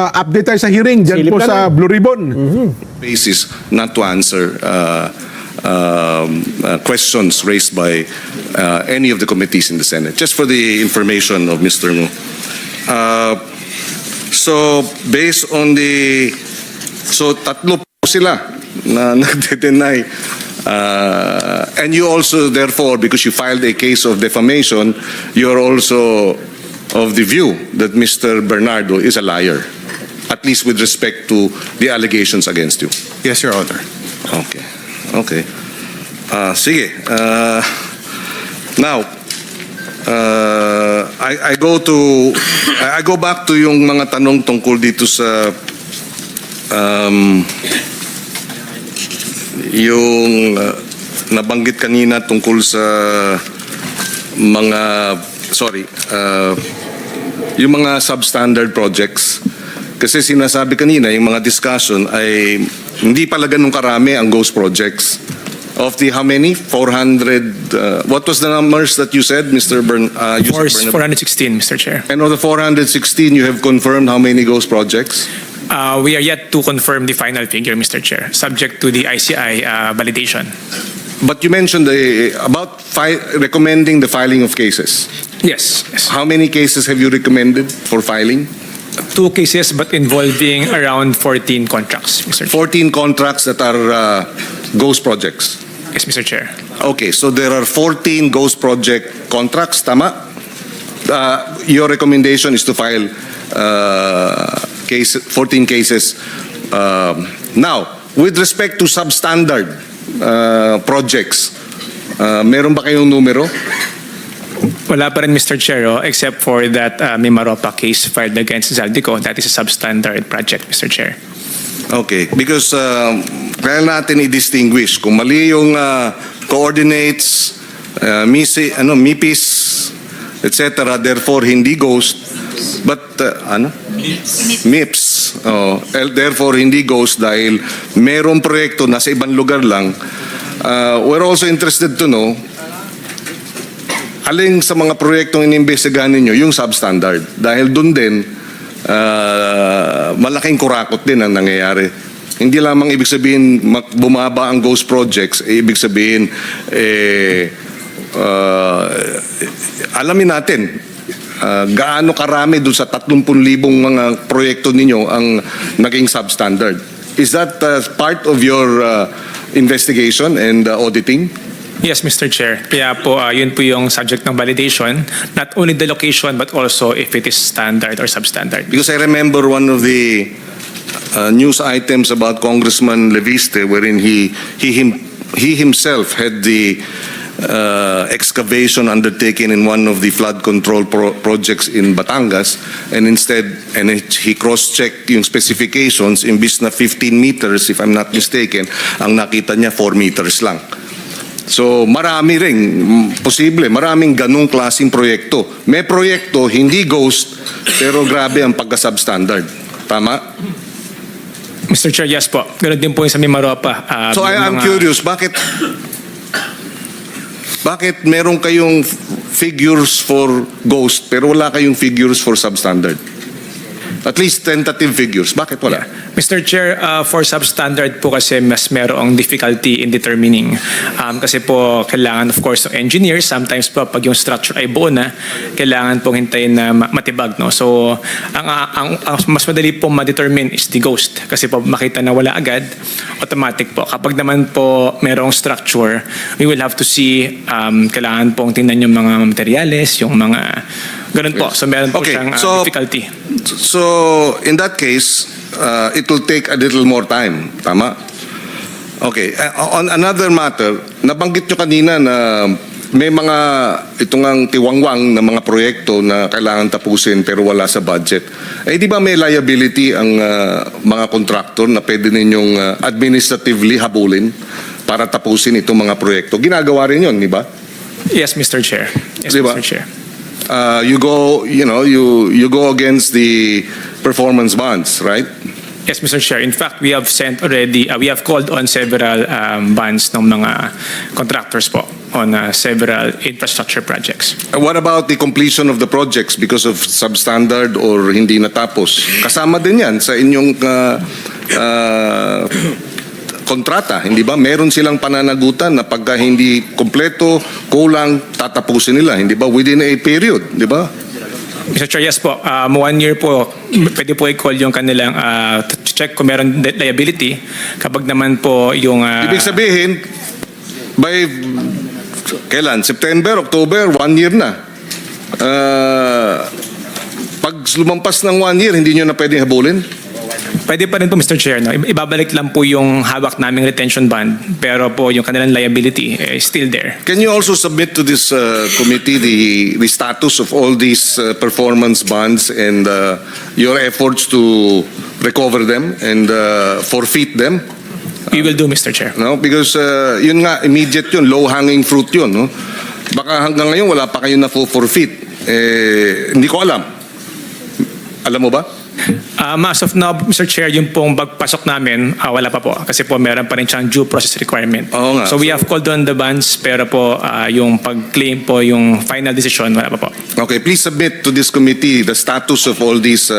update tayo sa hearing dyan Silip po ka sa Blue Ribbon. basis not to answer questions raised by any of the committees in the Senate. Just for the information of Mr. Ngu. So, based on the... So, tatlo po sila na nagde-deny. And you also, therefore, because you filed a case of defamation, you're also of the view that Mr. Bernardo is a liar, at least with respect to the allegations against you. Yes, Your Honor. Okay. Okay. Sige. Now, I go back to yung mga tanong tungkol dito sa yung nabanggit kanina tungkol sa mga yung mga substandard projects. Kasi sinasabi kanina, yung mga discussion ay hindi pala ganun karami ang ghost projects. Of the how many? 400, what was the numbers that you said, Mr. Yusuf Bernabé? 416, Mr. Chair. And of the 416, you have confirmed how many ghost projects? We are yet to confirm the final figure, Mr. Chair, subject to the ICI validation. But you mentioned about recommending the filing of cases. Yes, yes. How many cases have you recommended for filing? 2 cases, but involving around 14 contracts, Mr. Chair. 14 contracts that are ghost projects. Yes, Mr. Chair. Okay, so there are 14 ghost project contracts, tama? Your recommendation is to file 14 cases. Now, with respect to substandard projects, meron ba kayong numero? Wala pa rin, Mr. Chair, except for that Mimaropa case filed against Zaldico. That is a substandard project, Mr. Chair. Okay, because kaya natin i-distinguish kung mali yung coordinates, MIPIS, etc. Therefore, hindi ghost, but MIPS. Therefore, hindi ghost dahil merong proyekto nasa ibang lugar lang. We're also interested to know alin sa mga proyektong inimbestigahan ninyo yung substandard. Dahil doon din, malaking kurakot din ang nangyayari. Hindi lamang ibig sabihin bumaba ang ghost projects, ibig sabihin alamin natin gaano karami doon sa 30,000 mga proyekto ninyo ang naging substandard. Is that part of your investigation and auditing? Yes, Mr. Chair. Kaya po, yun po yung subject ng validation. Not only the location, but also if it is standard or substandard. Because I remember one of the news items about Congressman Leviste wherein he himself had the excavation undertaken in one of the flood control projects in Batangas, and he cross-checked yung specifications, imbis na 15 meters, if I'm not mistaken, ang nakita niya 4 meters lang. So marami rin, posible, maraming ganung klaseng proyekto. May proyekto, hindi ghost, pero grabe ang pagka-substandard. Tama? Mr. Chair, yes po. Ganun din po yung sa Mimaropa. So I'm curious, bakit meron kayong figures for ghost pero wala kayong figures for substandard? At least tentative figures. Bakit wala? Yeah. Mr. Chair, for substandard po kasi mas merong difficulty in determining. Kasi po kailangan of course ng engineers, sometimes po pag yung structure ay buo na, kailangan pong hintayin na matibag. No? So ang mas madali po ma-determine is the ghost. Kasi po makita na wala agad, automatic po. Kapag naman po merong structure, we will have to see, kailangan pong tingnan yung mga materyales, yung mga ganun po. So meron po siyang difficulty. So in that case, it will take a little more time. Tama? Okay. On another matter, nabanggit nyo kanina na may mga itong ang tiwangwang na mga proyekto na kailangan tapusin pero wala sa budget. Di ba may liability ang mga contractor na pwede ninyong administratively habulin para tapusin itong mga proyekto? Ginagawa rin yun, di ba? Yes, Mr. Chair. Yes, Diba? Mr. Chair. You go against the performance bonds, right? Yes, Mr. Chair. In fact, we have sent already, we have called on several bans ng mga contractors po on several infrastructure projects. What about the completion of the projects because of substandard or hindi natapos? Kasama din yan sa inyong kontrata, hindi ba? Meron silang pananagutan na pagka hindi kompleto, kulang, tatapusin nila, hindi ba? Within a period, di ba? Mr. Chair, yes po. 1 year po, pwede po i-call yung kanilang check kung meron liability. Kapag naman po yung... Ibig sabihin, by kailan? September, October, 1 year na. Pag lumampas ng 1 year, hindi nyo na pwedeng habulin? Pwede pa rin po, Mr. Chair. No? Ibabalik lang po yung hawak naming retention bond, pero po yung kanilang liability is still there. Can you also submit to this committee the status of all these performance bonds and your efforts to recover them and forfeit them? We will do, Mr. Chair. No, because yun nga immediate yun, low-hanging fruit yun. No? Baka hanggang ngayon wala pa kayo na forfeit. Hindi ko alam. Alam mo ba? As of now, Mr. Chair, yung pong pagpasok namin, wala pa po. Kasi po meron pa rin siyang due process requirement. Oo nga. So we have called on the bonds, pero po yung pag-claim po, yung final decision, wala pa po. Okay, please submit to this committee the status of all these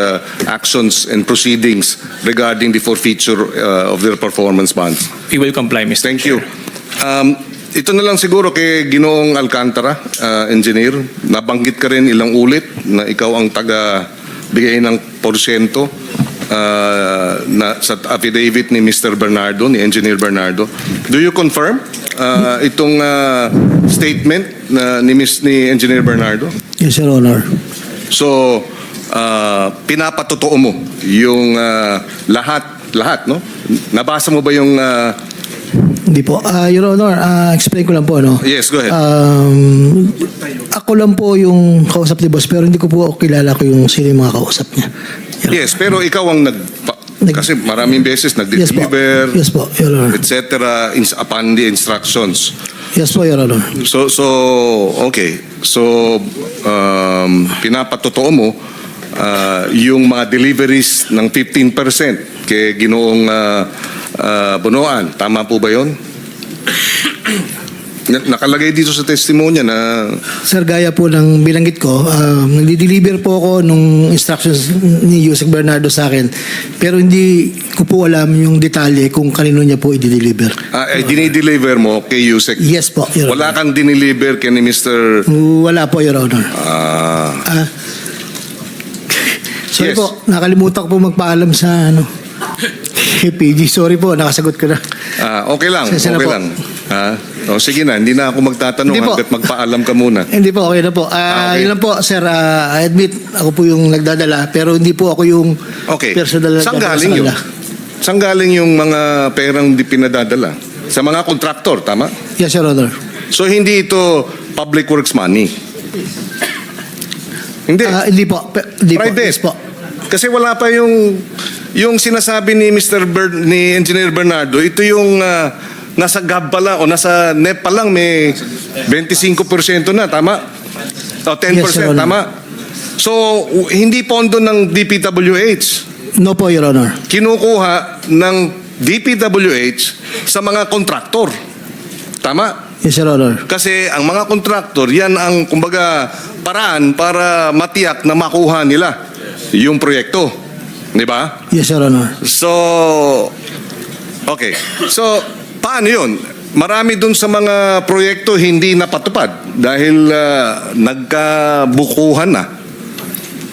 actions and proceedings regarding the forfeiture of their performance bonds. We will comply, Mr. Thank Chair. you. Ito na lang siguro kay Ginoong Alcantara, engineer. Nabanggit ka rin ilang ulit na ikaw ang taga-bigay ng porsyento na sa affidavit ni Mr. Bernardo, ni Engineer Bernardo. Do you confirm itong statement ni Engineer Bernardo? Yes, Your Honor. So, pinapatotoo mo yung lahat, no? Nabasa mo ba yung... Hindi po. Your Honor, explain ko lang po, no? Yes, go ahead. Ako lang po yung kausap ni boss, pero hindi ko po kilala ko yung sino yung mga kausap niya. Yes, pero ikaw ang kasi maraming beses nag-deliver, Yes po, Your Honor. etc. Upon the instructions. Yes po, Your Honor. So okay. So pinapatotoo mo yung mga deliveries ng 15% kay Ginoong Bunoan. Tama po ba 'yon? Nakalagay dito sa testimonya na Sir, gaya po ng binanggit ko, nagdi-deliver po ako nung instructions ni Yusek Bernardo sa akin. Pero hindi ko po alam yung detalye kung kanino niya po i-deliver. dinideliver mo kay Yusek. Yes po, Your Honor. Wala kang dinideliver kay ni Mr. Wala po, Your Honor. Sorry Yes. po, nakalimutan ko po magpaalam sa kay PG. Sorry po, nakasagot ko na. Okay lang, Sensya na okay po. lang. O sige na, hindi na ako magtatanong Hindi po. hanggat magpaalam ka muna. Hindi po, okay na po. Okay. Yun lang po, sir. I admit, ako po yung nagdadala, pero hindi po ako yung Okay. personal na Saan nagdadala galing sa yun? kanila. Saan galing yung mga perang di pinadadala? Sa mga kontraktor, tama? Yes, Your Honor. So hindi ito public works money? Hindi. Hindi po. Hindi po. Private. Yes po. Kasi wala pa yung sinasabi ni ni Engineer Bernardo, ito yung nasa GAB pa lang o nasa NEP pa lang may 25% na, tama? O 10%, Yes, Your Honor. tama? So, hindi pondo ng DPWH. No po, Your Honor. Kinukuha ng DPWH sa mga kontraktor. Tama? Yes, Your Honor. Kasi ang mga kontraktor, yan ang kumbaga paraan para matiyak na makuha nila yung proyekto. Di ba? Yes, Your Honor. So, okay. So, paano yun? Marami dun sa mga proyekto hindi napatupad dahil nagkabukuhan na.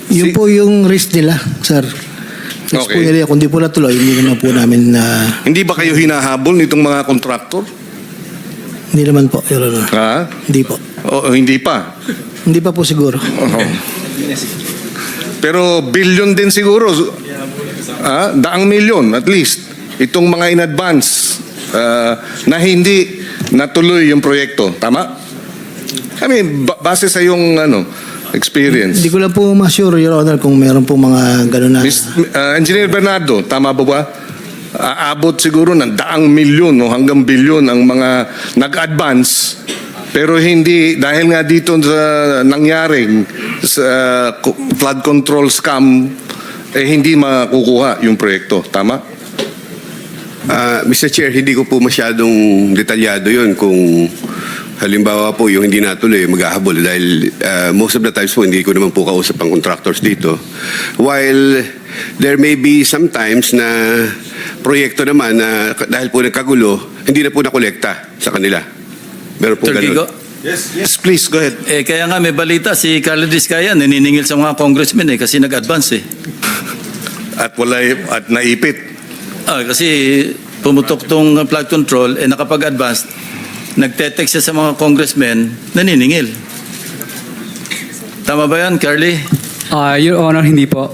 Yun po yung risk nila, sir. Risk po Okay. nila. Kung di po natuloy, hindi naman po namin Hindi ba kayo hinahabol nitong mga kontraktor? hindi naman po, Your Honor. Ha? Hindi po. O hindi pa? Hindi pa po siguro. Pero billion din siguro. Daang milyon at least. Itong mga in advance na hindi natuloy yung proyekto. Tama? I mean, base sa yung experience. Hindi ko lang po ma-sure, Your Honor, kung meron po mga gano'n na... Engineer Bernardo, tama ba ba? Aabot siguro ng daang milyon o hanggang bilyon ang mga nag-advance. Pero hindi, dahil nga dito sa nangyaring sa flood control scam, hindi makukuha yung proyekto. Tama? Mr. Chair, hindi ko po masyadong detalyado yon kung halimbawa po yung hindi natuloy, maghahabol dahil most of the times po hindi ko naman po kausap ang contractors dito. While there may be sometimes na proyekto naman na dahil po nagkagulo, hindi na po nakolekta sa kanila. Meron po Sir Gigo? ganun. Yes, please, go ahead. Kaya nga may balita si Carlo Diskaya naniningil sa mga congressmen kasi nag-advance At naipit. Kasi pumutok tong flood control nakapag-advance, nagte-text siya sa mga congressmen, naniningil. Tama ba yan, Carly? Your Honor, hindi po.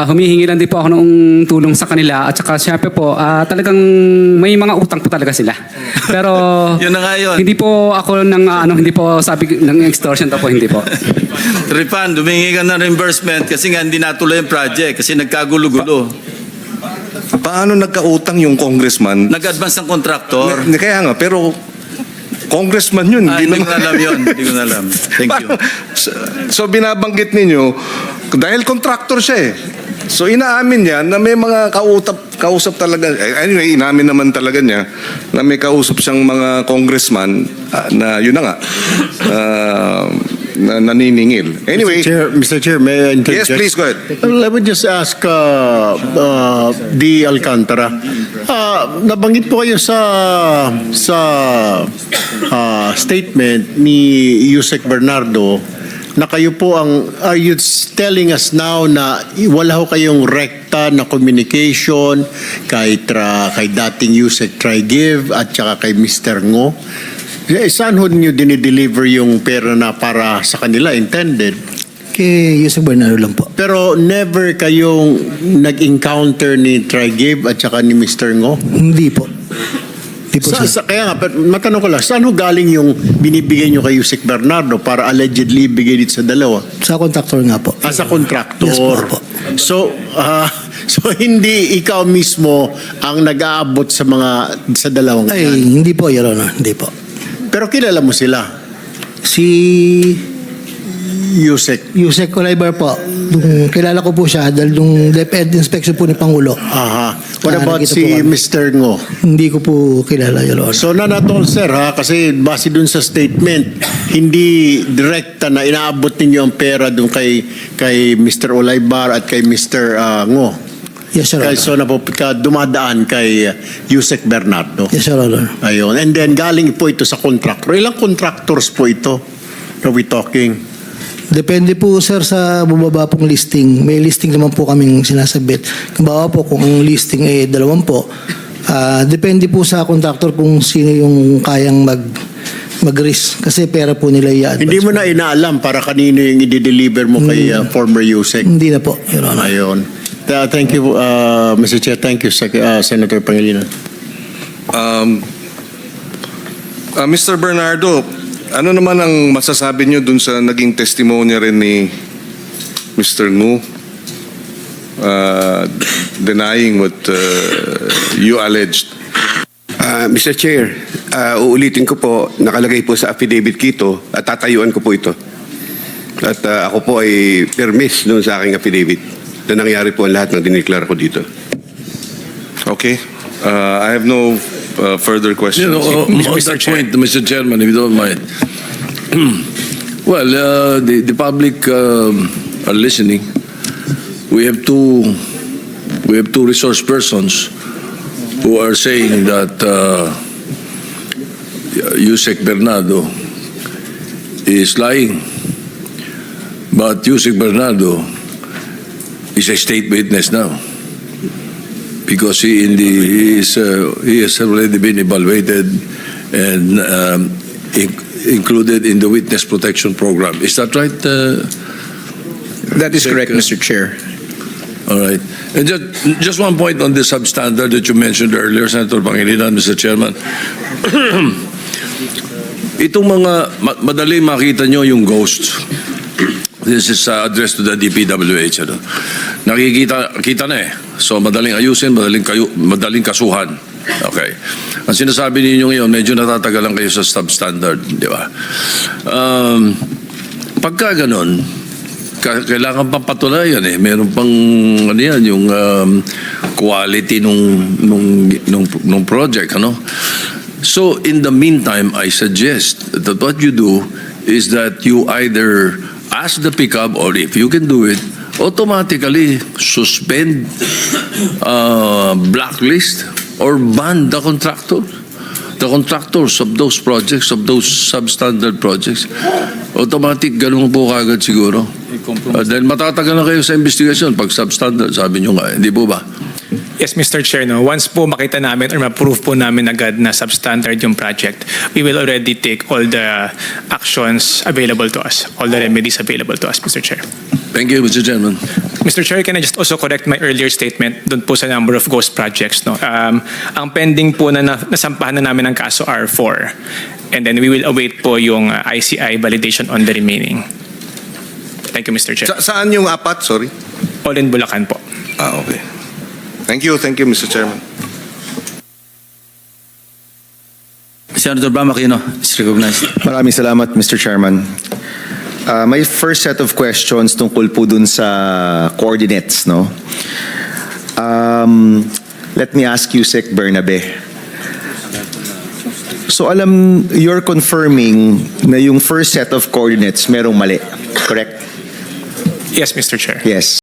Humihingi lang din po ako ng tulong sa kanila at saka syempre po, talagang may mga utang po talaga sila. Pero Yun na nga yun. hindi po ako hindi po sabi ng extortion po, hindi po. Refund, humingi ka ng reimbursement kasi nga hindi natuloy yung project kasi nagkagulo-gulo. Paano nagkautang yung congressman? Nag-advance ng contractor. Kaya nga, pero congressman yun. Hindi ko na alam yun. Hindi ko na alam. Thank you. So binabanggit ninyo, dahil contractor siya eh. So inaamin niya na may mga kausap talaga. Anyway, inamin naman talaga niya na may kausap siyang mga congressman na yun na nga, na naniningil. Anyway, Mr. Chair, may I interject? yes, please go ahead. Let me just ask D. Alcantara. Nabanggit po kayo sa statement ni Yusek Bernardo na kayo po are you telling us now na wala ho kayong rekta na communication kay dating Yusek Tri-Give at saka kay Mr. Ngo? Saan ho niyo dinideliver yung pera na para sa kanila intended? Kay Yusek Bernardo lang po. Pero never kayong nag-encounter ni Tri-Give at saka ni Mr. Ngo? Hindi po. Hindi po sir. Kaya nga, matanong ko lang, saan ho galing yung binibigay nyo kay Yusek Bernardo para allegedly ibigay dito sa dalawa? Sa contractor nga po. Sa contractor. Yes po. So hindi ikaw mismo ang nag-aabot sa dalawang Ay, yan. hindi po, Your Honor. Hindi po. Pero kilala mo sila? Si Yusek Olaybar po. Kilala ko po siya dahil nung DepEd inspection po ni Pangulo. Aha. What about nakita si po kami. Mr. Ngo? Hindi ko po kilala, Your Honor. So nanatol sir ha, kasi base dun sa statement, hindi direkta na inaabot ninyo ang pera dun kay Mr. Olaybar at kay Mr. Ngo. Yes, Your Honor. So dumadaan kay Yusek Bernardo. Yes, Your Honor. Ayun. And then galing po ito sa contractor. Ilang contractors po ito? Are we talking? Depende po sir sa bumaba pong listing. May listing naman po kaming sinasabit. Kung bawa po kung ang listing ay 2 po, depende po sa contractor kung sino yung kayang mag-risk. Kasi pera po nila i-advance. Hindi mo na inaalam para kanino yung i-deliver mo kay former Yusek. Hindi na po, Your Honor. Ayun. Thank you, Mr. Chair. Thank you, Senator Pangilinan. Mr. Bernardo, ano naman ang masasabi niyo dun sa naging testimonya rin ni Mr. Ngo denying what you alleged? Mr. Chair, uulitin ko po, nakalagay po sa affidavit kito at tatayuan ko po ito. At ako po ay permis doon sa aking affidavit na nangyari po ang lahat ng diniklara ko dito. Okay. I have no further questions. On that point, Mr. Chairman, if you don't mind. Well, the public are listening. We have two resource persons who are saying that Yusek Bernardo is lying. But Yusek Bernardo is a state witness now. Because he has already been evaluated and included in the witness protection program. Is that right? That is correct, Mr. Chair. All right. And just one point on the substandard that you mentioned earlier, Senator Pangilinan, Mr. Chairman. Itong mga madali makita nyo yung ghost. This is addressed to the DPWH. Kita na eh. So madaling ayusin, madaling kasuhan. Okay. Ang sinasabi ninyo ngayon, medyo natatagalan kayo sa substandard, di ba? Pagka ganon, kailangan pang patunayan eh. Meron pang ano yan, yung quality nung project, ano? So in the meantime, I suggest that what you do is that you either ask the pickup, or if you can do it, automatically suspend, blacklist, or ban the contractor. The contractors of those projects, of those substandard projects. Automatic, ganun po kagad siguro. Dahil matatagal na kayo sa investigation pag substandard, sabi nyo nga, hindi po ba? Yes, Mr. Chair, no, once po makita namin or ma-prove po namin agad na substandard yung project, we will already take all the actions available to us, all the remedies available to us, Mr. Chair. Thank you, Mr. Chairman. Mr. Chair, can I just also correct my earlier statement doon po sa number of ghost projects? No? Ang pending po na nasampahan na namin ng kaso are 4. And then we will await po yung ICI validation on the remaining. Thank you, Mr. Chair. Saan yung 4? Sorry. All in Bulacan po. Okay. Thank you, Mr. Chairman. Senator Bam Aquino is recognized. Maraming salamat, Mr. Chairman. My first set of questions tungkol po dun sa coordinates, no? Let me ask you, Sec Bernabe. So you're confirming na yung first set of coordinates merong mali, correct? Yes, Mr. Chair. Yes.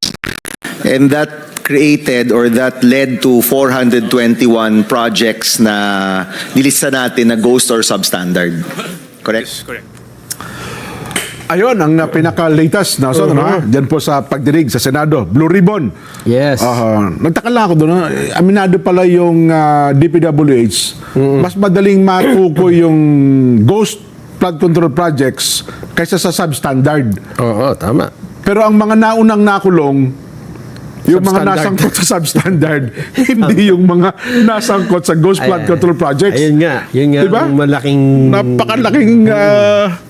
And that created or that led to 421 projects na nilista natin na ghost or substandard. Correct? Yes, correct. Ayun, ang pinaka-latest na dyan po sa pagdinig sa Senado, Blue Ribbon. Yes. Nagtaka lang ako doon. Aminado pala yung DPWH. Mas madaling matukoy yung ghost flood control projects kaysa sa substandard. Oo, tama. Pero ang mga naunang nakulong, yung mga Substandard. nasangkot sa substandard, hindi yung mga nasangkot sa ghost flood control projects. Ayun nga. Yun nga Diba? ang malaking... Napakalaking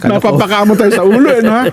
napapakamo tayo sa ulo. Eh, no?